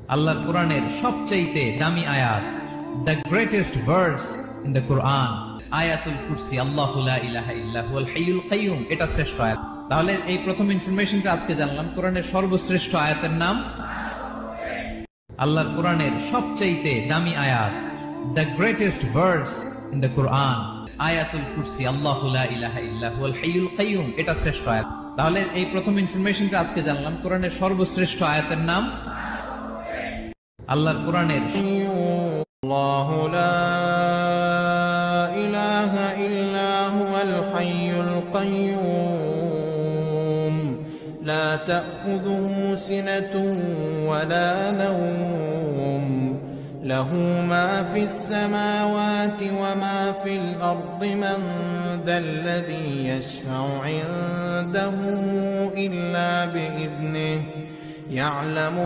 আল্লাহর কোরআনের সবচাইতে দামি আয়াত, the greatest verse in the Quran, আয়াতুল কুরসি, আল্লাহু লা ইলাহা ইল্লা হুয়াল হাইয়ুল কাইয়ুম, এটা শ্রেষ্ঠ আয়াত। তাহলে এই প্রথম ইনফরমেশনটা আজকে জানলাম, কোরআনের সর্বশ্রেষ্ঠ আয়াতের নাম আল্লাহর কোরআনের সবচাইতে দামি আয়াত, the greatest verse in the Quran, আয়াতুল কুরসি, আল্লাহু লা ইলাহা ইল্লা হুয়াল হাইয়ুল কাইয়ুম, এটা শ্রেষ্ঠ আয়াত। তাহলে এই প্রথম ইনফরমেশনটা আজকে জানলাম, কোরআনের সর্বশ্রেষ্ঠ আয়াতের নাম আল্লাহর কোরআনের আল্লাহু লা ইলাহা ইল্লা হুয়াল হাইয়ুল কাইয়ুম লা তাখুযুহু সিনাতুন ওয়া লা নাওম লাহু মা ফিস সামাওয়াতি ওয়া মা ফিল আরদি মান যাল্লাযী ইয়াশফা'ু 'ইনদাহু ইল্লা বিইذনিহি ইয়া'লামু